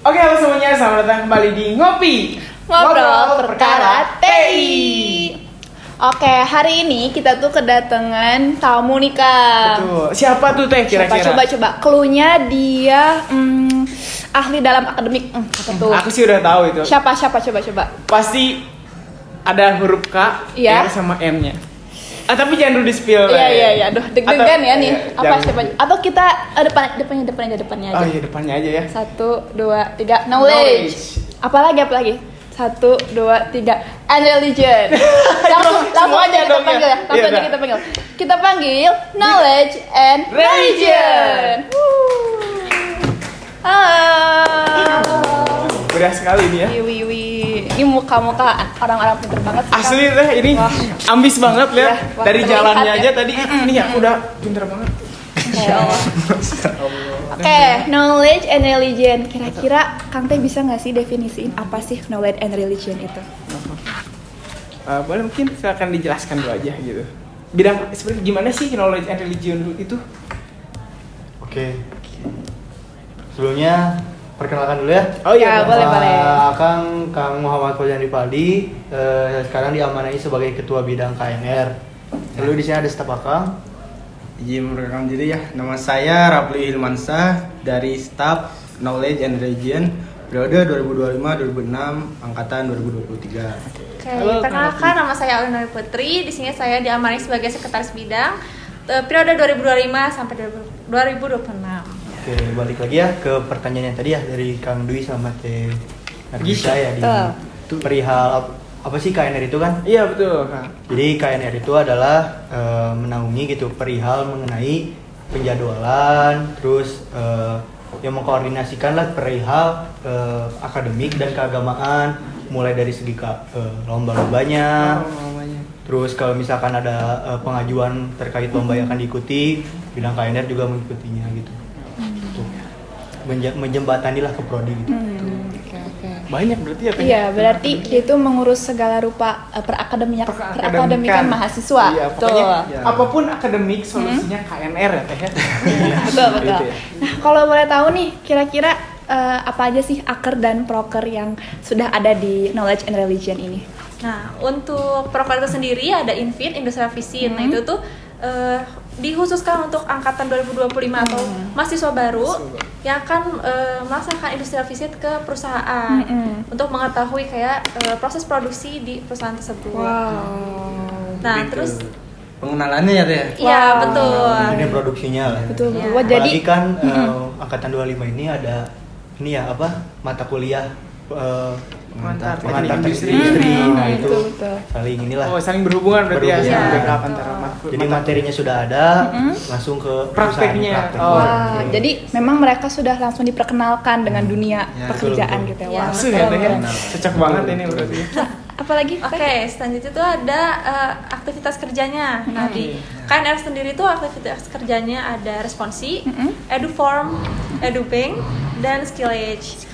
Oke, halo semuanya, selamat datang kembali di Ngobrol Perkara TI. Oke, hari ini kita tuh kedatangan tamu nih, Kak. Betul. Siapa tuh Teh kira-kira? Coba. Cluenya dia ahli dalam akademik. Apa tuh? Aku sih udah tahu itu. Siapa? Coba. Pasti ada huruf K, Iya. R sama M-nya. Tapi jangan dulu di-spill. Iya. Aduh, deg-degan ya nih. Iya, Apa jangan. siapa? Atau kita depannya aja. Oh iya, depannya aja ya. 1, 2, 3. Knowledge. Apalagi? 1, 2, 3. And religion. langsung aja kita dong, panggil ya. ya. Langsung aja kita panggil. Kita panggil knowledge and religion. Halo. Mudah sekali nih ya. Wiwi. Ini muka-muka orang-orang pintar banget sih, Kak. Asli Teh, ini Wah. ambis banget lihat. Iya, wah, Dari terlihat jalannya ya. aja tadi ini ya udah pintar banget. Masya Allah. Oke, knowledge and religion. Kira-kira Kang Teh bisa nggak sih definisiin apa sih knowledge and religion itu? Boleh mungkin silakan dijelaskan dulu aja gitu. Bidang sebenarnya gimana sih knowledge and religion itu? Oke. Sebelumnya perkenalkan dulu ya. Oh iya, Ya, boleh. Kang Muhammad Fauzan Ripaldi, sekarang diamanai sebagai Ketua Bidang KNR. Lalu di sini ada staf Akang. Izin memperkenalkan diri ya, nama saya Rapli Hilmansah dari staf Knowledge and Religion periode 2025-2026 angkatan 2023. Oke, Halo, perkenalkan nama saya Aulia Nuri Putri. Di sini saya diamanai sebagai sekretaris bidang periode 2025 sampai 2026. Oke, balik lagi ya ke pertanyaan yang tadi ya dari Kang Dwi sama Teh Nagisa ya di perihal apa sih KNR itu kan? Iya betul, Kang. Jadi KNR itu adalah menaungi gitu perihal mengenai penjadwalan, terus yang mengkoordinasikan lah perihal akademik dan keagamaan, mulai dari segi lomba-lombanya. Terus kalau misalkan ada pengajuan terkait lomba yang akan diikuti, bidang KNR juga mengikutinya gitu. Tuh. Menjembatanilah ke prodi gitu. Oke. Banyak berarti ya Teh? Iya, berarti dia itu mengurus segala rupa perakademikan mahasiswa. Iya, Betul. pokoknya apapun akademik solusinya KNR ya Teh ya. Betul. Gitu ya. Nah, kalau boleh tahu nih, kira-kira apa aja sih aker dan proker yang sudah ada di knowledge and religion ini? Nah, untuk proker itu sendiri ada Invit, Industrial Visit. Nah, itu tuh dikhususkan untuk angkatan 2025 atau mahasiswa baru yang akan melaksanakan industrial visit ke perusahaan untuk mengetahui kayak proses produksi di perusahaan tersebut. Nah, Gitu. terus Pengenalannya ya Teh. iya betul. Ini produksinya lah. Betul. Ya. Wah, jadi Apalagi kan angkatan 25 ini ada ini ya apa mata kuliah Pengantar pengantar industri. industri. Nah itu betul. saling inilah. Oh, saling berhubungan berarti ya. Berhubungan. Saling backup antara Jadi materinya sudah ada, langsung ke Prakteknya. perusahaan, Oh. Wah, jadi memang mereka sudah langsung diperkenalkan dengan dunia Ya, pekerjaan betul. gitu ya. Ya, Wah, Langsung ya Teh ya. Cocok banget ini berarti. apalagi? Oke, selanjutnya itu ada aktivitas kerjanya. Nah, di KNR sendiri itu aktivitas kerjanya ada responsi, eduform, edubank, dan skill age.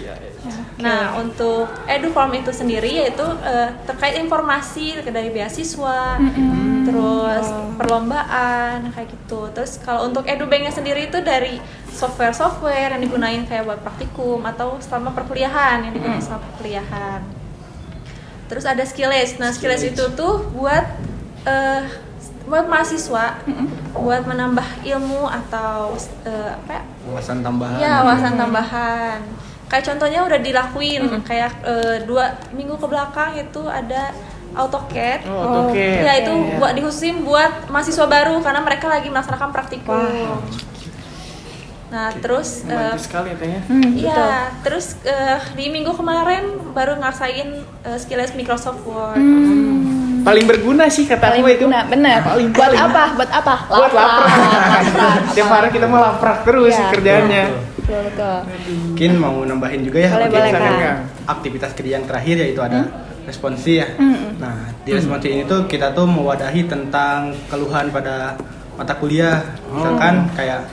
Nah, untuk eduform itu sendiri yaitu terkait informasi dari beasiswa, terus perlombaan kayak gitu. Terus kalau untuk edubanknya sendiri itu dari software yang digunain kayak buat praktikum atau selama perkuliahan yang digunakan selama perkuliahan. Terus ada skill age. Nah, skill age itu tuh buat mahasiswa buat menambah ilmu atau apa ya? Wawasan tambahan. Ya, wawasan tambahan. Kayak contohnya udah dilakuin kayak 2 minggu ke belakang itu ada AutoCAD. Oh, oke. Ya, itu buat dikhususin buat mahasiswa baru karena mereka lagi melaksanakan praktikum. Wah. Nah, terus Membantu sekali ya Teh ya. iya, terus di minggu kemarin baru ngerasain skills Microsoft Word. Paling berguna sih kata Paling aku itu. berguna, bener. Paling Buat apa? Buat laprak. Tiap hari kita mau laprak terus Iya. kerjaannya. Betul. Mungkin mau nambahin juga ya. Boleh, mungkin boleh, misalkan Kang. aktivitas kerja yang terakhir yaitu ada responsi ya. Nah, di responsi ini tuh kita tuh mewadahi tentang keluhan pada mata kuliah. Misalkan kayak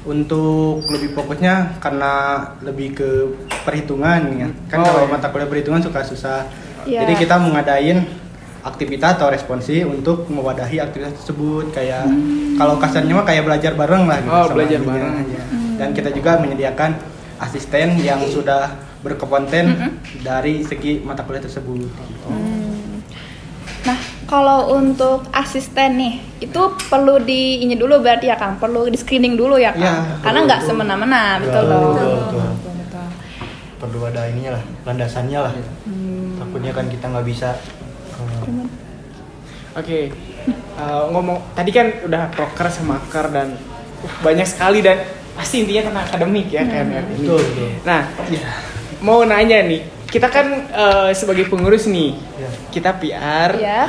untuk lebih fokusnya karena lebih ke perhitungan ya. Kan kalau mata kuliah perhitungan suka susah. Iya. Jadi kita mengadain aktivitas atau responsi untuk mewadahi aktivitas tersebut kayak kalau kasarnya mah kayak belajar bareng lah gitu Oh, sama belajar gurunya bareng. aja. Dan kita juga menyediakan asisten yang sudah berkompeten dari segi mata kuliah tersebut. Nah, kalau untuk asisten nih, itu perlu ini dulu berarti ya Kang, perlu di screening dulu ya Kang, Ya, karena nggak semena-mena, betul loh. Betul. Perlu ada ininya lah, landasannya lah. Takutnya kan kita nggak bisa. Oke. Ngomong tadi kan udah proker sama maker dan banyak sekali dan pasti intinya tentang akademik ya kan ini. Betul. Nah, mau nanya nih, kita kan sebagai pengurus nih, kita PR, Iya.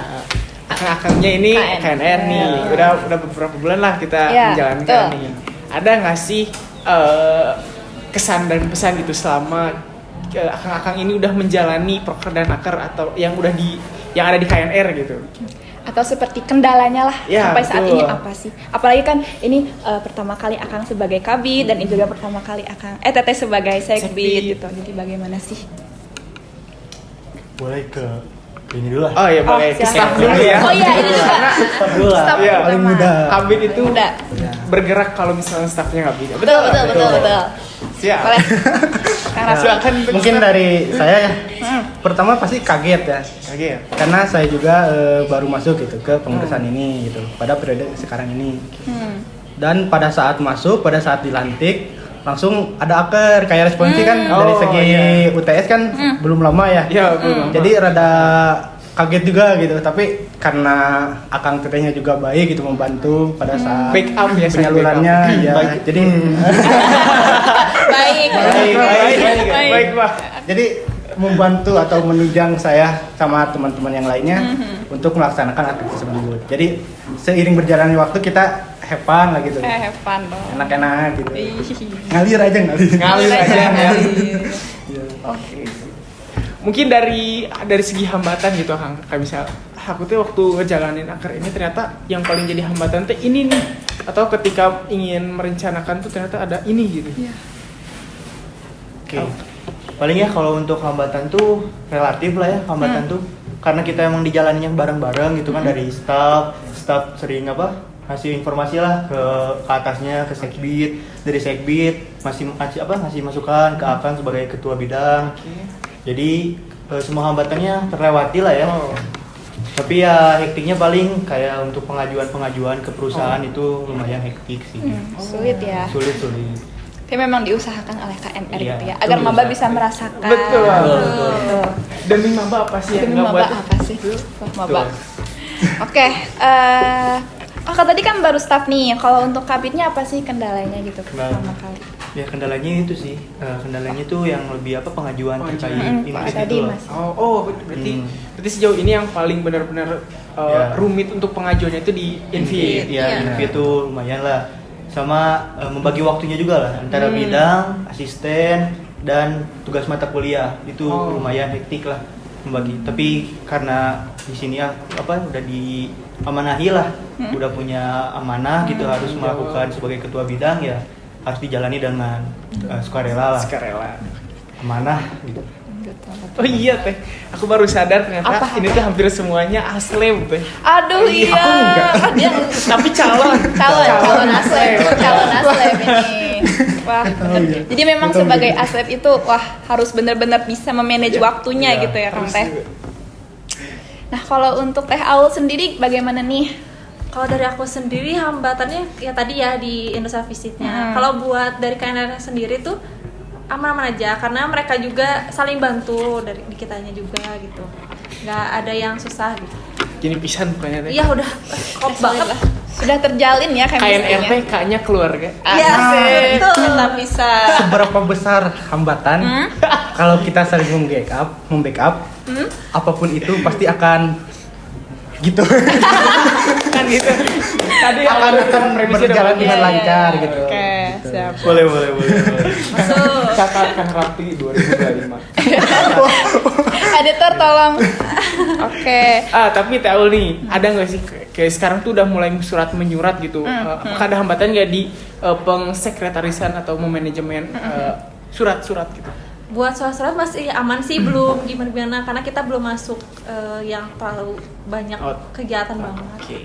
akang-akangnya ini KNR nih, udah beberapa bulan lah kita Iya, menjalankan betul. nih. Ada nggak sih kesan dan pesan gitu selama akang-akang ini udah menjalani proker dan akar atau yang ada di KNR gitu? Atau seperti kendalanya lah Ya, sampai saat betul. ini apa sih? Apalagi kan ini pertama kali Akang sebagai kabid dan ini juga pertama kali Akang Teteh sebagai sekbid Sekbid. gitu. Jadi bagaimana sih? Boleh ke ini dulu lah. Oh iya boleh, ke staff silakan. dulu ya. Oh iya, ini juga. Staff dulu lah. Staff Iya, paling pertama. muda. Kabit itu Muda. bergerak kalau misalnya staffnya nggak bisa. Betul. Siap. Boleh. Kang Raffi. Silakan untuk Mungkin staff. dari saya ya. Pertama pasti kaget ya. Oke ya. Karena saya juga baru masuk gitu ke pengurusan ini gitu pada periode sekarang ini. Dan pada saat masuk, pada saat dilantik langsung ada aker kayak responsi kan dari Oh, segi iya. UTS kan belum lama ya. Iya, belum lama. Jadi rada kaget juga gitu, tapi karena Akang Tetehnya juga baik gitu membantu pada saat Backup ya, penyalurannya ya. Jadi Baik. Baik, Pak. jadi membantu atau menunjang saya sama teman-teman yang lainnya untuk melaksanakan aktivitas tersebut. Jadi seiring berjalannya waktu kita have fun lah gitu. Have fun dong. Enak-enak gitu. Ih. Ngalir aja ngalir. Ngalir aja ya. Ngalir. Oke. Mungkin dari segi hambatan gitu Kang, kayak misal aku tuh waktu ngejalanin akar ini ternyata yang paling jadi hambatan tuh ini nih, atau ketika ingin merencanakan tuh ternyata ada ini gitu. Iya. Oke. Paling ya kalau untuk hambatan tuh relatif lah ya hambatan tuh karena kita emang dijalaninnya bareng-bareng gitu kan dari staff sering ngasih informasi lah ke atasnya ke sekbid, dari sekbid ngasih masukan ke Akang sebagai ketua bidang. Jadi semua hambatannya terlewati lah ya. Tapi ya hektiknya paling kayak untuk pengajuan ke perusahaan itu lumayan hektik sih. Sulit ya. Sulit. Tapi memang diusahakan oleh KNR Iya, gitu ya, betul, agar maba bisa. bisa merasakan. Betul. Betul. Demi maba apa sih yang Demi nggak maba buat? apa sih? Wah, maba. Oke, Kak tadi kan baru staff nih. Kalau untuk kabitnya apa sih kendalanya gitu pertama kali? Ya kendalanya itu sih, kendalanya itu yang lebih pengajuan terkait Pak invite tadi itu loh. Mas. Berarti sejauh ini yang paling benar-benar Ya. rumit untuk pengajuannya itu di Invite. Ya, invite itu lumayan lah. Sama membagi waktunya juga lah antara bidang, asisten, dan tugas mata kuliah itu lumayan hektik lah membagi. Tapi karena di sini udah diamanahi lah, udah punya amanah gitu harus melakukan sebagai ketua bidang ya harus dijalani dengan sukarela lah, Sukarela. amanah gitu. Betul. Oh iya teh, aku baru sadar ternyata Apa? ini tuh hampir semuanya aslem teh. Aduh iya. Aku enggak. Dia Tapi calon calon aslep ini. Wah, bener. Jadi memang sebagai aslep itu harus benar-benar bisa memanage waktunya gitu ya Kang Teh. Nah, kalau untuk Teh Aul sendiri bagaimana nih? Kalau dari aku sendiri hambatannya ya tadi ya di Indonesia Visitnya. Kalau buat dari KNR sendiri tuh aman-aman aja karena mereka juga saling bantu dari di kitanya juga gitu. Nggak ada yang susah gitu. Gini pisan pokoknya teh. Iya udah kop banget. Sudah terjalin ya KNR teh kayaknya keluarga. Iya, betul. Kita bisa. Seberapa besar hambatan kalau kita saling membackup, apapun itu pasti akan gitu. Kan gitu. Tadi akan premisi berjalan udah dengan Iya, lancar iya. gitu. Oke, Gitu. siap. Boleh. Masuk. Catatkan rapi 2025. Editor tolong. Oke. Tapi tahu nih, ada nggak sih kayak sekarang tuh udah mulai surat menyurat gitu. Apakah ada hambatan nggak di pengsekretarisan atau manajemen surat-surat gitu? Buat surat-surat masih aman sih, belum gimana karena kita belum masuk yang terlalu banyak kegiatan banget. Oke.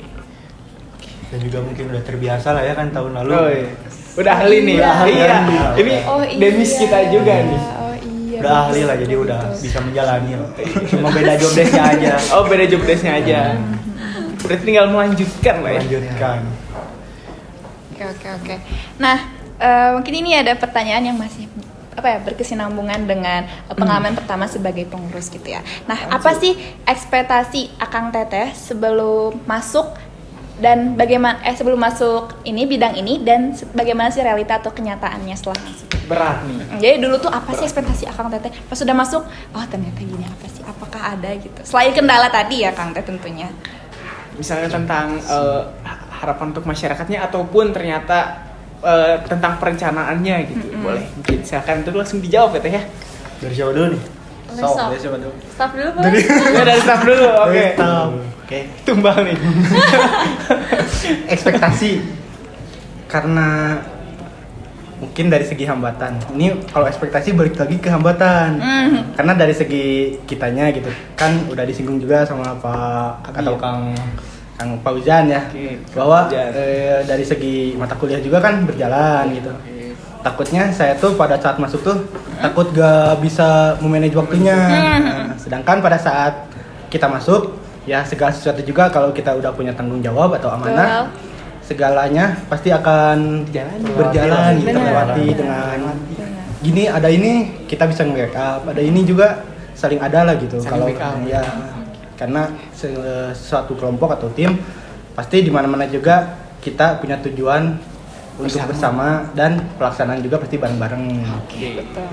Dan juga mungkin udah terbiasa lah ya kan tahun lalu. Oh iya. Udah ahli nih. Iya. Iya. Ini Oh iya. demis kita juga nih. Oh iya. udah ahli lah, jadi udah bisa menjalani lah. Cuma beda job desk-nya aja. Oh, beda job desk-nya aja. Berarti tinggal melanjutkan lah ya. Lanjutkan. Oke. Nah, mungkin ini ada pertanyaan yang masih berkesinambungan dengan pengalaman pertama sebagai pengurus gitu ya. Nah, apa sih ekspektasi Akang Teteh sebelum masuk dan bagaimana sebelum masuk ini bidang ini dan bagaimana sih realita atau kenyataannya setelah masuk? Berat nih. Jadi dulu tuh apa sih ekspektasi Akang Teteh pas sudah masuk? Oh, ternyata gini, apa sih? Apakah ada gitu? Selain kendala tadi ya Kang Teh tentunya. Misalnya tentang harapan untuk masyarakatnya ataupun ternyata tentang perencanaannya gitu. Boleh mungkin silakan itu langsung dijawab ya Teh ya. Dari siapa dulu nih? Dari siapa dulu? Staff dulu boleh? Ya, dari staff dulu. Oke. Oke. Tumbang nih. Ekspektasi karena mungkin dari segi hambatan. Ini kalau ekspektasi balik lagi ke hambatan. Karena dari segi kitanya gitu kan udah disinggung juga sama Pak atau Kang Fauzan ya. Oke, Bahwa Fauzan. dari segi mata kuliah juga kan berjalan gitu. Takutnya saya tuh pada saat masuk tuh takut gak bisa memanage waktunya. Nah, sedangkan pada saat kita masuk ya segala sesuatu juga kalau kita udah punya tanggung jawab atau amanah, segalanya pasti akan berjalan gitu, lewati dengan gini ada ini kita bisa nge-backup, ada ini juga saling ada lah gitu. Saling Kalau backup. ya karena suatu kelompok atau tim pasti di mana-mana juga kita punya tujuan untuk bersama dan pelaksanaan juga pasti bareng-bareng. Oke. Betul.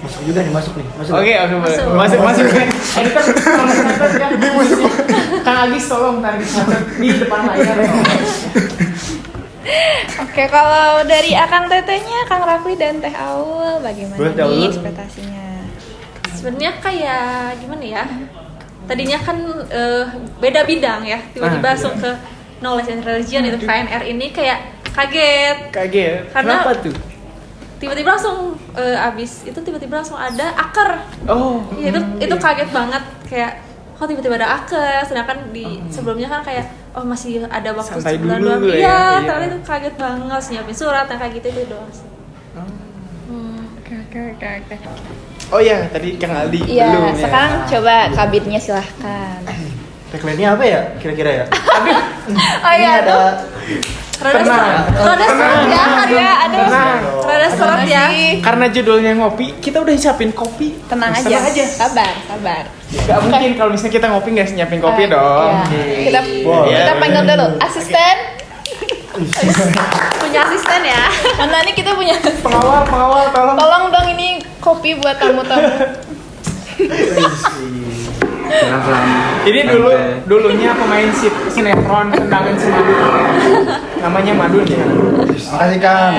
Masuk juga nih, masuk nih. Masuk. Oke, boleh. Masuk. Editor, tolong catat ya. Kang Agis tolong tarik catat di depan layar. Oke, kalau dari Akang Tetehnya, Kang Rafli dan Teh Aul bagaimana Boleh, Teh Aul. nih ekspektasinya? Sebenarnya kayak gimana ya? Tadinya kan beda bidang ya, tiba-tiba langsung ke knowledge and religion itu KNR ini kayak kaget. Kenapa tuh? Tiba-tiba langsung abis itu tiba-tiba langsung ada akar. Oh. Ya, itu kaget banget kayak kok tiba-tiba ada akar, sedangkan di sebelumnya kan kayak oh masih ada waktu Santai sebulan dulu doang. ya. Iya, Iya. ternyata itu kaget banget, harus nyiapin surat yang kayak gitu itu doang sih. Oke. Oh ya, tadi Kang Aldi Iya, belum ya. sekarang coba kabitnya silahkan. Tagline-nya apa ya kira-kira ya? Oh iya, Ada Rada seret ya, aduh. Tenang. Rada seret ya. Karena judulnya ngopi, kita udah siapin kopi. Tenang Tenang aja. Sabar. Gak mungkin kalau misalnya kita ngopi nggak nyiapin kopi dong. Iya. Wow. Kita panggil dulu asisten. Punya asisten ya. Mana nih kita punya. Pengawal tolong. Tolong dong ini kopi buat tamu-tamu. Ini dulunya pemain sinetron Tendangan Semadu. Namanya Madun ya. Makasih Kang.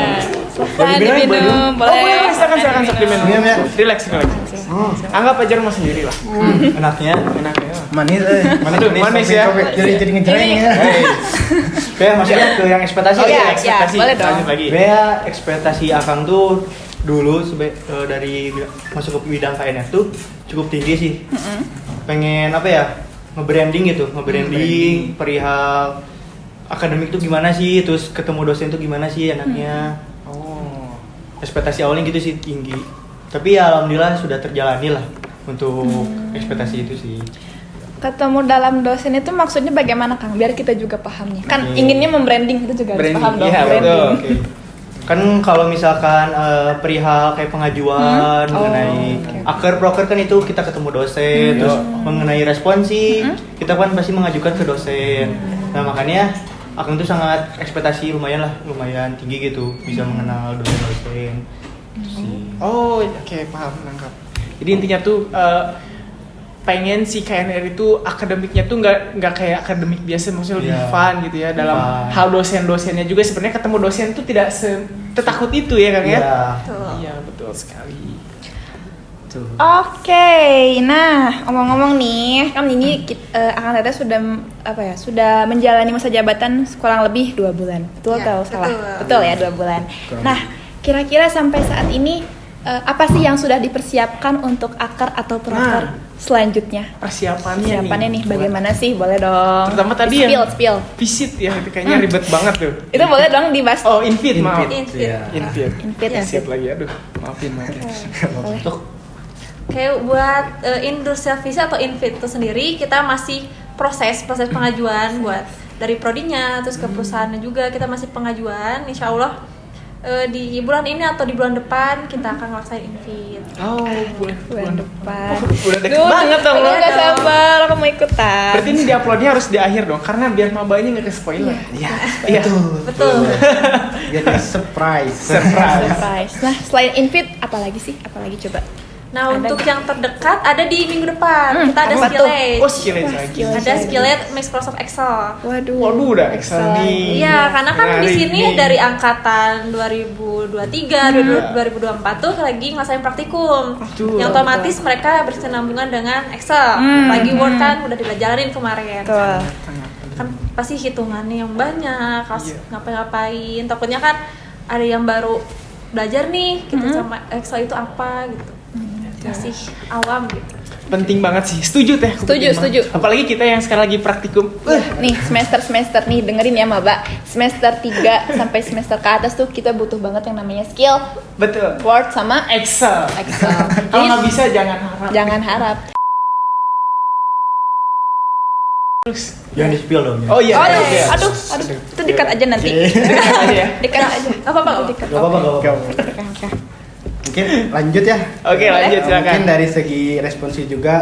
Silahkan diminum, boleh. Silakan suplemen. Minum ya. Relax. Anggap aja rumah sendiri lah. Enaknya. Enaknya. Manis Manis ya. Jadi ngejreng ya. Kayak maksudnya ke yang ekspektasi. Oh, iya. Ekspektasi. boleh dong. Lanjut lagi. Kayak ekspektasi Akang tuh dulu dari masuk ke bidang KNF tuh cukup tinggi sih. Pengen apa ya? Nge-branding gitu, perihal akademik tuh gimana sih, terus ketemu dosen tuh gimana sih anaknya. Oh. Ekspektasi awalnya gitu sih tinggi. Tapi ya alhamdulillah sudah terjalani lah untuk ekspektasi itu sih. Ketemu dalam dosen itu maksudnya bagaimana Kang? Biar kita juga paham nih. Kan inginnya membranding kita juga harus Branding, paham dong iya, branding. betul. Oke. Kan kalau misalkan perihal kayak pengajuan mengenai akar proker kan itu kita ketemu dosen, terus mengenai responsi kita kan pasti mengajukan ke dosen. Nah makanya Akang tuh sangat ekspektasi lumayan tinggi gitu, bisa mengenal dosen-dosen. Oh, oke, paham, nangkap. Jadi intinya tuh pengen si KNR itu akademiknya tuh nggak kayak akademik biasa, maksudnya lebih fun gitu ya dalam hal dosen-dosennya juga. Sebenarnya ketemu dosen tuh tidak setakut itu ya Kang ya. Iya betul sekali. Oke, nah ngomong-ngomong nih, kan ini Akang Teteh sudah menjalani masa jabatan kurang lebih 2 bulan, betul Ya, atau salah? betul. Betul ya 2 bulan. Nah, kira-kira sampai saat ini apa sih yang sudah dipersiapkan untuk akar atau proker selanjutnya? Persiapannya Nih, bagaimana sih? Boleh dong. Terutama tadi yang spill. visit ya, itu kayaknya ribet banget tuh. Itu boleh dong dibahas. Oh, invite, maaf. Invite. Invite. Invite. Siap lagi, aduh. Maafin. Boleh. Kayak buat industrial visa atau invite itu sendiri kita masih proses pengajuan buat dari prodinya terus ke perusahaannya juga kita masih pengajuan. Insya Allah di bulan ini atau di bulan depan kita akan ngelaksanain invite. Oh, Bulan depan. Udah deket banget dong. Aku nggak sabar, aku mau ikutan. Berarti ini diuploadnya harus di akhir dong, karena biar mabanya nggak ke spoiler. Iya, Iya. Betul. jadi surprise. Surprise. Nah, selain invite, apa lagi sih? Apa lagi coba? Nah, Ada untuk nggak? yang terdekat ada di minggu depan. Kita ada apa tuh? Skillate. Oh, Skillate lagi. Skillate. Ada Skillate Microsoft Excel. Waduh, udah Excel nih. Iya, karena kan di Menarik sini nih. dari angkatan 2023, 2024 tuh lagi ngerasain praktikum. Betul. Yang otomatis mereka berkesinambungan dengan Excel. Lagi Word kan udah dijalanin kemarin. Betul. Kan pasti hitungannya yang banyak, harus Iya. ngapain-ngapain. Takutnya kan ada yang baru belajar nih gitu sama Excel itu apa gitu. Masih awam gitu. Penting banget sih. Setuju teh. Setuju, Penting setuju. banget. Apalagi kita yang sekarang lagi praktikum. Nih, semester nih dengerin ya Maba. Semester 3 sampai semester ke atas tuh kita butuh banget yang namanya skill Betul. Word sama Excel. Excel. Kalau Jadi, nggak bisa jangan harap. jangan harap. Terus. Jangan di-spill dong. Oh iya. Aduh, oke. aduh, itu dekat aja nanti. Aja ya. Dekat aja. Apa-apa, Itu nggak dekat. Gak apa-apa, gak Oke, apa-apa. oke. Oke. Mungkin lanjut ya. Oke, lanjut silakan. Mungkin dari segi responsi juga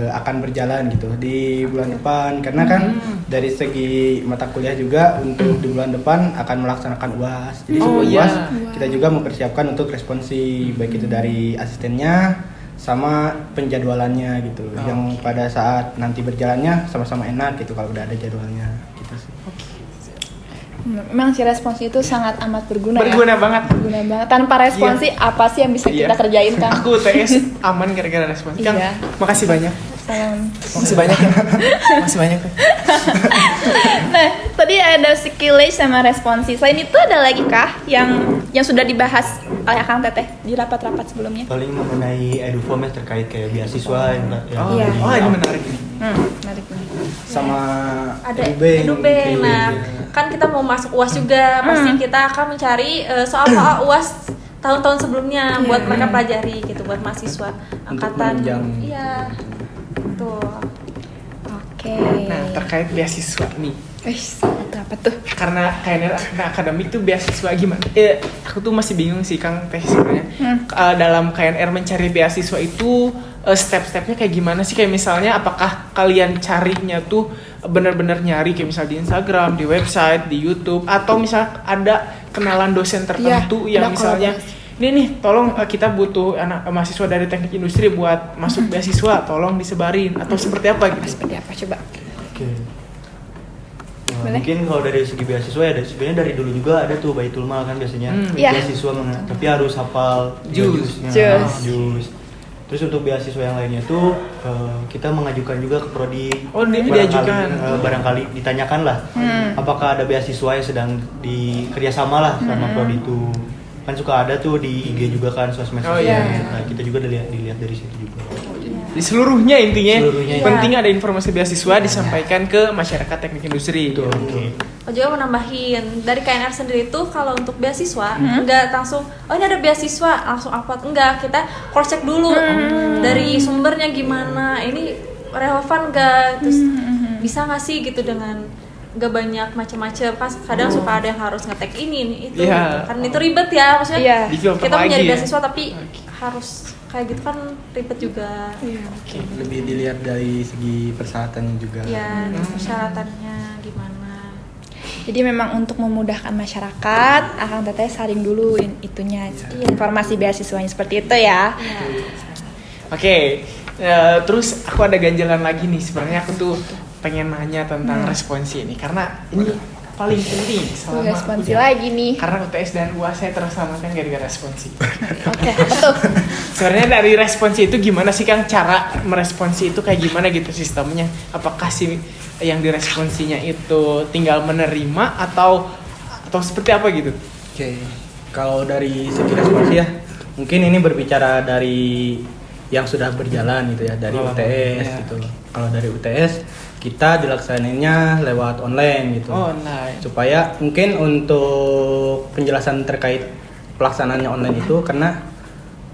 akan berjalan gitu di bulan depan karena kan dari segi mata kuliah juga untuk di bulan depan akan melaksanakan UAS. Jadi Oh, sebelum iya. UAS kita juga mempersiapkan untuk responsi baik itu dari asistennya sama penjadwalannya gitu. Yang pada saat nanti berjalannya sama-sama enak gitu kalau udah ada jadwalnya gitu sih. Memang si responsi itu sangat amat berguna, Berguna ya. banget. Berguna banget. Tanpa responsi apa sih yang bisa Iya. kita kerjain kan? Aku TS aman gara-gara responsi. Kang, Iya. makasih banyak. Salam. Makasih banyak ya. Makasih banyak. Ya. Nah, tadi ada skillage sama responsi. Selain itu ada lagi kah yang sudah dibahas oleh Kang Teteh di rapat-rapat sebelumnya? Paling mengenai eduform terkait kayak beasiswa yang Oh, Iya. oh, ini menarik nih. Menarik nih. Sama Ada Edubeng. Edubeng. Nah, Iya. kan kita mau masuk UAS juga, pasti kita akan mencari soal-soal UAS tahun-tahun sebelumnya buat mereka pelajari gitu buat mahasiswa angkatan. menunjang. Iya. Tuh. Oke. Nah, terkait beasiswa nih. Wih, itu apa tuh? Karena KNR akademik tuh beasiswa gimana? Aku tuh masih bingung sih Kang Teh sebenarnya. Dalam KNR mencari beasiswa itu step-stepnya kayak gimana sih? Kayak misalnya apakah kalian carinya tuh benar-benar nyari kayak misal di Instagram, di website, di YouTube, atau misal ada kenalan dosen tertentu Iya, yang ada misalnya ini nih tolong kita butuh anak mahasiswa dari teknik industri buat masuk beasiswa, tolong disebarin atau seperti apa gitu? Seperti apa coba? Oke. Nah, Boleh? mungkin kalau dari segi beasiswa ya sebenarnya dari dulu juga ada tuh Baitul Mal kan biasanya Iya. beasiswa tapi harus hafal Jus. jus. Terus untuk beasiswa yang lainnya tuh kita mengajukan juga ke prodi. Oh, Barangkali, diajukan. barangkali ditanyakan lah apakah ada beasiswa yang sedang kerjasama lah sama prodi itu. Kan suka ada tuh di IG juga kan sosmed. Oh, iya. Nah, kita juga dilihat dari situ juga. Di seluruhnya intinya, Seluruhnya, penting ada informasi beasiswa disampaikan ke masyarakat teknik industri. Betul. Oke. Oh, juga mau nambahin dari KNR sendiri tuh kalau untuk beasiswa nggak langsung ini ada beasiswa langsung upload, enggak, kita cross check dulu dari sumbernya gimana, ini relevan nggak, terus bisa nggak sih gitu dengan nggak banyak macam-macam, pas kadang suka ada yang harus ngetek ini itu Iya. kan itu ribet ya maksudnya Iya. Di-filter kita mau lagi nyari ya. beasiswa tapi harus kayak gitu kan ribet juga Lebih dilihat dari segi persyaratannya juga. ya persyaratannya gimana. Jadi memang untuk memudahkan masyarakat, Akang Teteh saring dulu itunya, informasi beasiswanya seperti itu ya. Iya. Oke, terus aku ada ganjalan lagi nih. Sebenarnya aku tuh pengen nanya tentang responsi ini karena ini paling penting selama Responsi lagi nih. Karena UTS dan UAS saya tersamakan gara-gara responsi. Oke, apa tuh? Sebenarnya dari responsi itu gimana sih Kang, cara meresponsi itu kayak gimana gitu sistemnya? Apakah sih yang diresponsinya itu tinggal menerima atau seperti apa gitu? Oke, kalau dari segi responsi ya, mungkin ini berbicara dari yang sudah berjalan gitu ya, dari UTS iya. gitu. Kalau dari UTS kita dilaksanainnya lewat online gitu. Oh, online. Supaya mungkin untuk penjelasan terkait pelaksanaannya online itu karena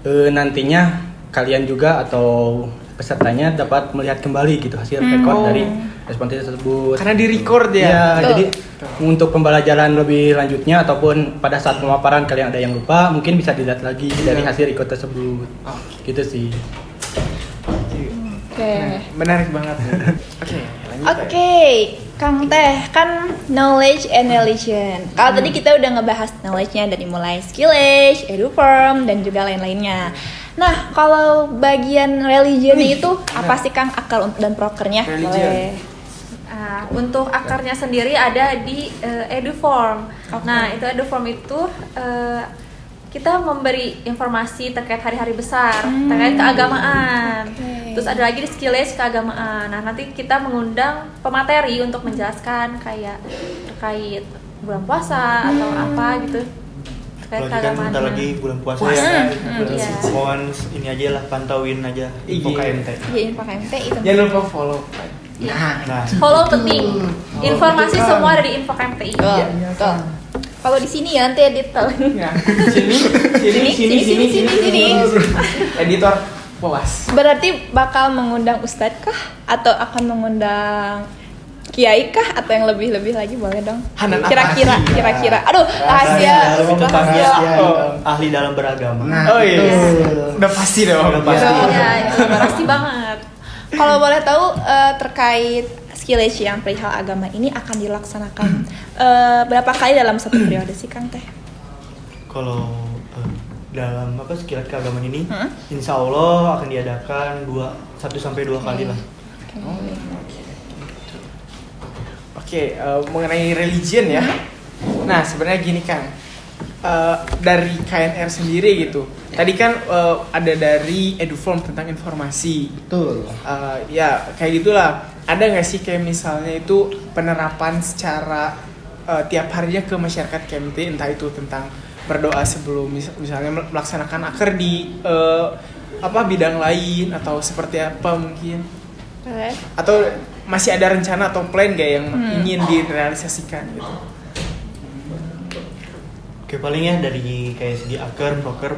nantinya kalian juga atau pesertanya dapat melihat kembali gitu hasil rekor dari responsi tersebut. Karena di record ya. Iya, Betul. jadi untuk pembelajaran lebih lanjutnya ataupun pada saat pemaparan kalian ada yang lupa, mungkin bisa dilihat lagi dari hasil record tersebut. Gitu sih. Oke. Menarik banget. Oke, lanjut. Oke, Kang Teh, kan knowledge and religion. Kalau tadi kita udah ngebahas knowledge-nya dari mulai skill age, eduform, dan juga lain-lainnya. Nah, kalau bagian religionnya itu apa sih Kang, akar dan prokernya? Religion. Boleh. Untuk akarnya sendiri ada di eduform. Oke. Nah, itu eduform itu kita memberi informasi terkait hari-hari besar, terkait keagamaan. Oke. Terus ada lagi di skill age keagamaan. Nah, nanti kita mengundang pemateri untuk menjelaskan kayak terkait bulan puasa atau apa gitu. Terkait Apalagi kan keagamaan. bentar lagi bulan puasa Puasa. ya. Iya. Mohon ini aja lah, pantauin aja info Iya. KMT. Iya, info KMT itu. Jangan lupa follow. Nah, Follow penting. Informasi semua ada di info KMTI. Betul, betul. Kalau di sini ya nanti edit tol. Ya. Sini. Editor puas. Berarti bakal mengundang ustadz kah atau akan mengundang kiai kah atau yang lebih lagi boleh dong? Hanan Kira-kira, Afasi. kira-kira. Aduh, rahasia. rahasia Oh. ahli dalam beragama. Oh iya. Udah pasti dong. Udah pasti. Iya, itu pasti banget. Kalau boleh tahu terkait skill age yang perihal agama ini akan dilaksanakan berapa kali dalam satu periode sih Kang Teh? Kalau dalam skill keagamaan ini, insya Allah akan diadakan 1-2 kali lah. Oke, mengenai religion ya. Nah, sebenarnya gini Kang. Dari KNR sendiri gitu. Tadi kan ada dari eduform tentang informasi. Betul. Ya kayak gitulah. Ada nggak sih kayak misalnya itu penerapan secara tiap harinya ke masyarakat KMT, entah itu tentang berdoa sebelum misalnya melaksanakan akar di bidang lain atau seperti apa mungkin, atau masih ada rencana atau plan gak yang ingin direalisasikan gitu? Oke, paling ya dari kayak segi akar, proker,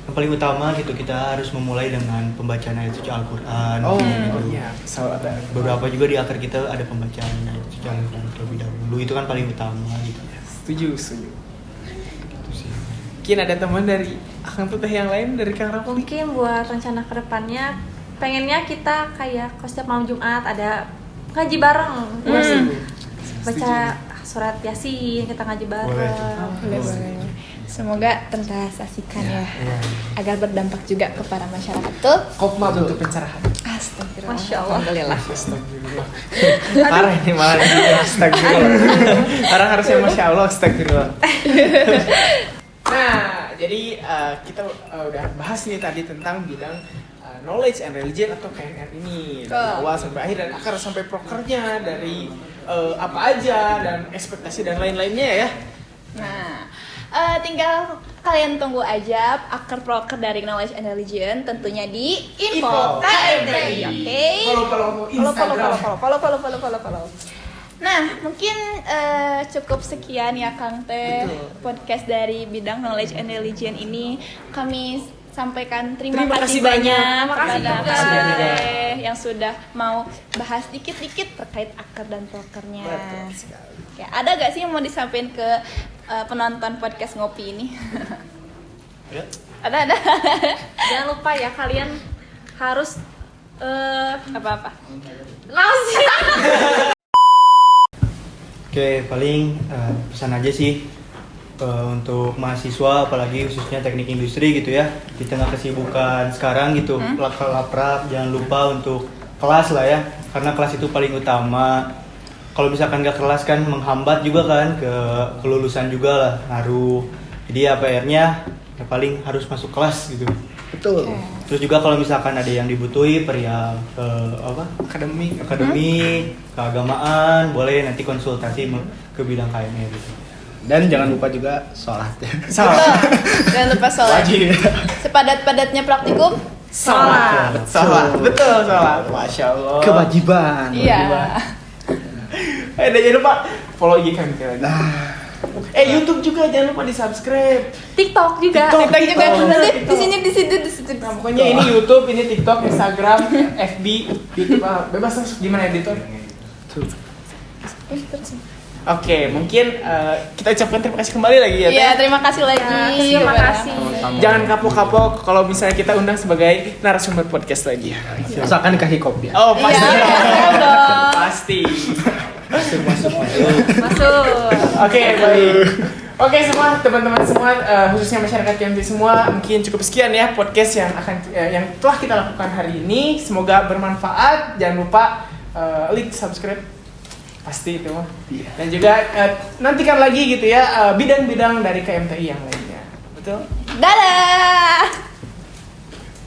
yang paling utama gitu kita harus memulai dengan pembacaan ayat suci Al-Quran. Iya, selalu ada. Beberapa juga di akar kita ada pembacaan ayat suci Al-Quran terlebih dahulu. Itu kan paling utama gitu. Setuju. Mungkin ada teman dari Akang Teteh yang lain dari Kang Rapol? Mungkin buat rencana kedepannya pengennya kita kayak kalau setiap malam Jumat ada ngaji bareng. Baca surat Yasin, kita ngaji bareng. Boleh. Semoga terrealisasikan ya, agar berdampak juga kepada masyarakat tuh. Kopma bentuk pencerahan. Astagfirullah. Masya Allah. Alhamdulillah. Astagfirullah. Parah ini malah astagfirullah. Orang harusnya masya Allah astagfirullah. Nah, jadi kita udah bahas nih tadi tentang bidang knowledge and religion atau KNR ini dari awal sampai akhir dan akar sampai prokernya dari apa aja dan ekspektasi dan lain-lainnya ya. Nah, tinggal kalian tunggu aja akar proker dari knowledge and religion tentunya di info KMTI. Oke. Follow. Nah, mungkin cukup sekian ya Kang Teh. Podcast dari bidang knowledge and religion ini kami sampaikan terima kasih banyak kepada Kang Teh yang sudah mau bahas dikit-dikit terkait akar dan prokernya. Ya, ada gak sih yang mau disampaikan ke penonton podcast ngopi ini? Ya. Ada. Jangan lupa ya kalian harus Apa-apa? ngasih. Oke, paling pesan aja sih untuk mahasiswa, apalagi khususnya teknik industri gitu ya, di tengah kesibukan sekarang gitu, laprak jangan lupa untuk kelas lah ya, karena kelas itu paling utama. Kalau misalkan gak kelas kan menghambat juga kan ke kelulusan juga lah, ngaruh. Jadi ya PR-nya ya paling harus masuk kelas gitu. Betul. Terus juga kalau misalkan ada yang dibutuhi perihal akademik, keagamaan, boleh nanti konsultasi ke bidang KMR gitu. Dan jangan lupa juga sholat ya. Jangan lupa sholat. Wajib. Sepadat-padatnya praktikum. Sholat. Betul, sholat. Masya Allah. Kewajiban. Iya. Dan jangan lupa follow IG kami lagi. YouTube juga jangan lupa di subscribe. TikTok juga. TikTok juga. TikTok. Nanti TikTok. di situ. Nah, pokoknya ini YouTube, ini TikTok, Instagram, FB, YouTube, bebas lah gimana editor. Oke, mungkin kita ucapkan terima kasih kembali lagi ya. Iya, Teh. terima kasih lagi. Terima kasih. Jangan kapok-kapok kalau misalnya kita undang sebagai narasumber podcast lagi. Asalkan dikasih kopi ya. Oh, pasti. Iya, dong. Pasti. Masuk. Masuk. Oke, baik. Oke semua teman-teman semua, khususnya masyarakat KMT semua, mungkin cukup sekian ya podcast yang telah kita lakukan hari ini. Semoga bermanfaat. Jangan lupa like, subscribe, pasti itu mah. Dan juga nantikan lagi gitu ya bidang-bidang dari KMTI yang lainnya. Betul? Dadah.